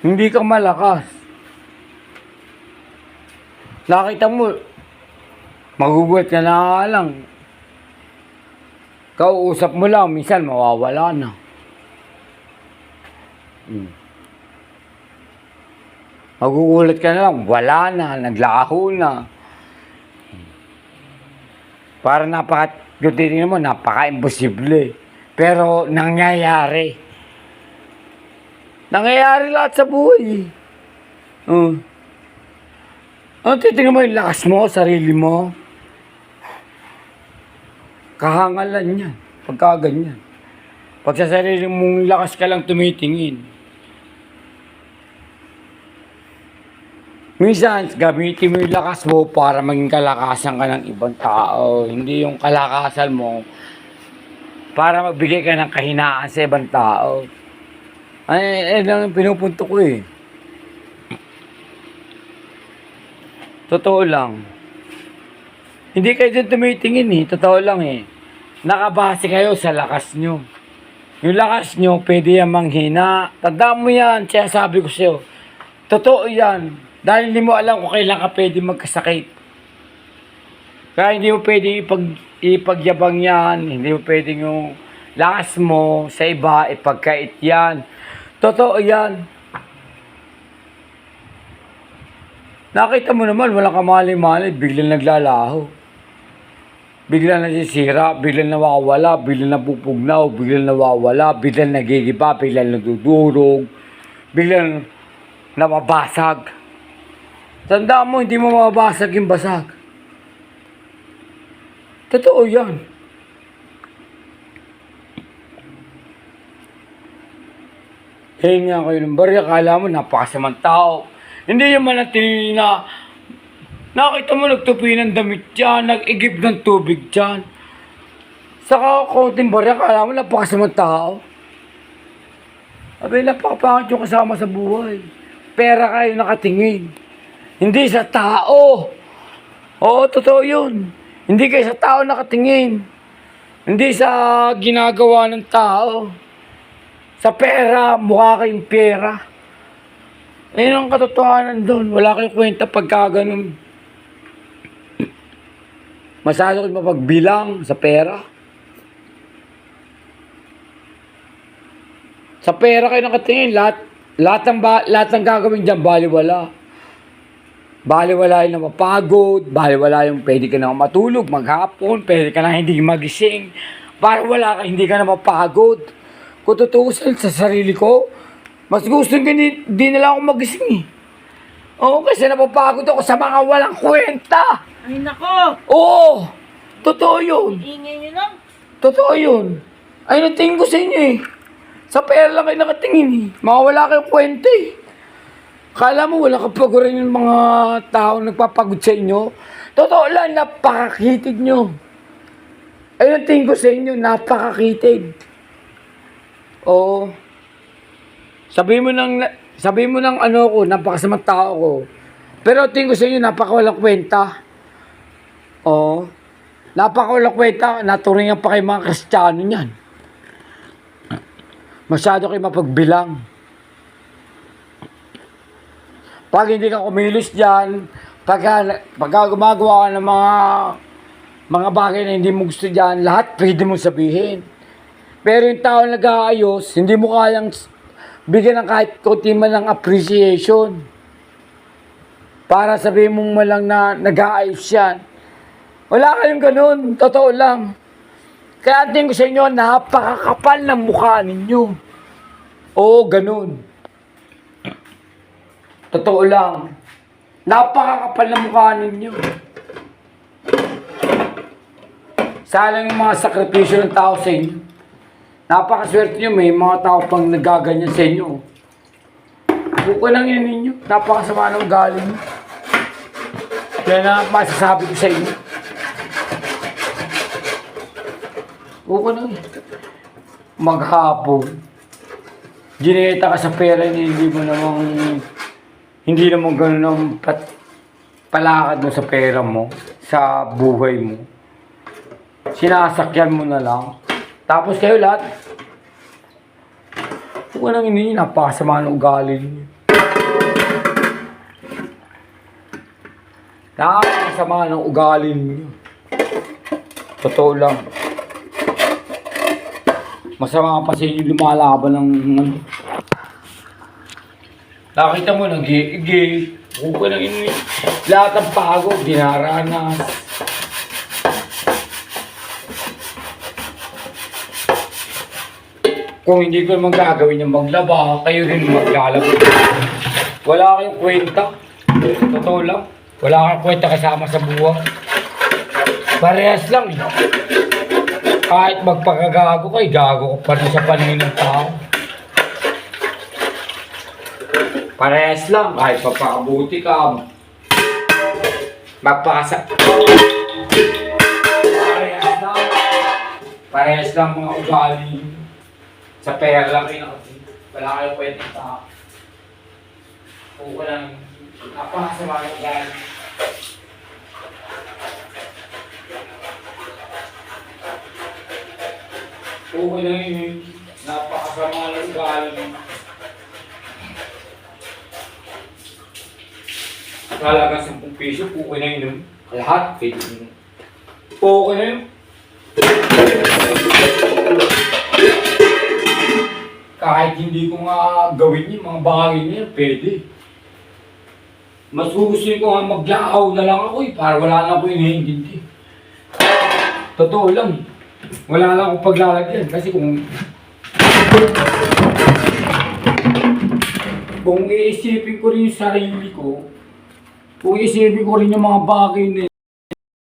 Hindi ka malakas. Nakita mo, magugulat ka na nga lang. Kausap mo lang, minsan mawawala na. Magugulat ka na lang, wala na, naglaho na. Para kung titingnan mo, napaka-imposible. Pero nangyayari. Nangyayari lahat sa buhay. Titingnan mo yung lakas mo, sarili mo. Kahangalan yan. Pagka ganyan. Pag sa sarili mong lakas ka lang tumitingin. Minsan, gamitin mo yung lakas mo para maging kalakasan ka ng ibang tao. Hindi yung kalakasan mo para magbigay ka ng kahinaan sa ibang tao. Ay lang yung pinupunto ko eh. Totoo lang. Hindi kayo dyan tumitingin eh. Totoo lang eh. Nakabase kayo sa lakas nyo. Yung lakas nyo, pwede yan manghina. Tandaan mo yan. Kaya sabi ko sa'yo. Totoo yan. Dahil hindi mo alam kung kailan ka pwede magkasakit. Kaya hindi mo pwede ipagyabang yan. Hindi mo pwede yung lakas mo sa iba, ipagkait yan. Totoo yan. Nakita mo naman, walang kamali-mali, biglang naglalaho. Biglang nasisira, biglang nawawala, biglang napupugnaw, biglang nawawala, biglang nagigiba, biglang nadudurog, biglang nababasag. Tandaan mo, hindi mo mababasag yung basag. Totoo yan. Hinga kayo ng barya, akala mo napakasamang tao. Hindi yung manatili na nakita mo nagtupi ng damit dyan, nag-igib ng tubig dyan. Saka kaunting barya, akala mo napakasamang tao. Abay, napakapangit yung kasama sa buhay. Pera kayo nakatingin. Hindi sa tao. Oo, totoo yun. Hindi kayo sa tao nakatingin. Hindi sa ginagawa ng tao. Sa pera, mukha kayong pera. Ayun ang katotohanan doon. Wala kayong kwenta pagka ganun. Masyado kayo mapagbilang sa pera. Sa pera kayo nakatingin. Lahat ng gagawin dyan, baliwala. Baliwala yung mapagod. Baliwala yung pwede ka na matulog, maghapon. Pwede ka na hindi magising. Baliwala ka, hindi ka na mapagod. Kung tutuusin sa sarili ko, mas gusto ko di na lang ako magising eh. Oo, kasi napapagod ako sa mga walang kwenta. Ay nako! Oo! Totoo yun. Ingay nyo lang. Totoo yun. Ay, natingin ko sa inyo eh. Sa pera lang kayo nakatingin eh. Mga wala kayong kwenta eh. Kala mo wala kapagurin yung mga tao nagpapagod sa inyo. Totoo lang, napakakitig nyo. Ay, natingin ko sa inyo, napakakitig. Oo. Sabihin mo ng ano ko, napakasamang tao ko. Pero tingin ko sa inyo, napakawalang kwenta. Oo. Napakawalang kwenta, naturingan pa kayo mga Kristiyano niyan. Masyado kayo mapagbilang. Pag hindi ka kumilos dyan, pagka gumagawa ka ng mga bagay na hindi mo gusto dyan, lahat pwede mong sabihin. Pero yung tao nag-aayos, hindi mo kayang bigyan ng kahit kunti man ng appreciation. Para sabihin mong malang na nag-aayos yan. Wala kayong ganun, totoo lang. Kaya tingin ko sa inyo, napakakapal ng mukha ninyo. Oo, ganun. Totoo lang. Napakakapal ng mukha ninyo. Salang yung mga sakripisyo ng tao sa inyo. Napakaswerte nyo, may mga tao pang nagaganyan sa inyo. Buko lang yan ninyo. Napakasama ng galing nyo. Kaya na masasabi ko sa inyo. Buko lang yan. Maghapon. Ginita ka sa pera niya, hindi naman ganun ang palakad mo sa pera mo, sa buhay mo. Sinasakyan mo na lang. Tapos kayo lahat, kung anong hindi, napakasama ng ugali niyo. Nakakasama ng ugali niyo. Totoo lang. Masama pa sa inyo lumalaban ng ano. Nakita mo, nag-iigay. Huwag ka nang ini. Lahat ng pagod, dinaranas. Kung hindi ko naman gagawin yung maglaba, kayo rin maglalaba. Wala kayong kwenta. Totoo lang. Wala kang kwenta kasama sa buwan. Parehas lang eh. Kahit magpakagago kayo, gago ko pa rin sa paningin ng tao. Parehas lang, kahit papakabuti ka. Magpakasa. Parehas lang. Parehas lang mga ugali. Sa pera lang kayo nakati. Wala kayo pwede sa kung walang napakasama ng ugali. Okay lang yun. Napakasama ng ugali. Halaga 10 piso, okay na yun. Lahat, pwede yun. Okay na yun. Kahit hindi ko nga gawin yung mga bagay niya, pwede. Mas gusto ko nga maglakaw na lang ako eh, para wala na ako hinihingi. Totoo lang. Wala na akong paglalagyan kasi kung iisipin ko rin yung sarili ko, kung iisipin ko rin yung mga bagay na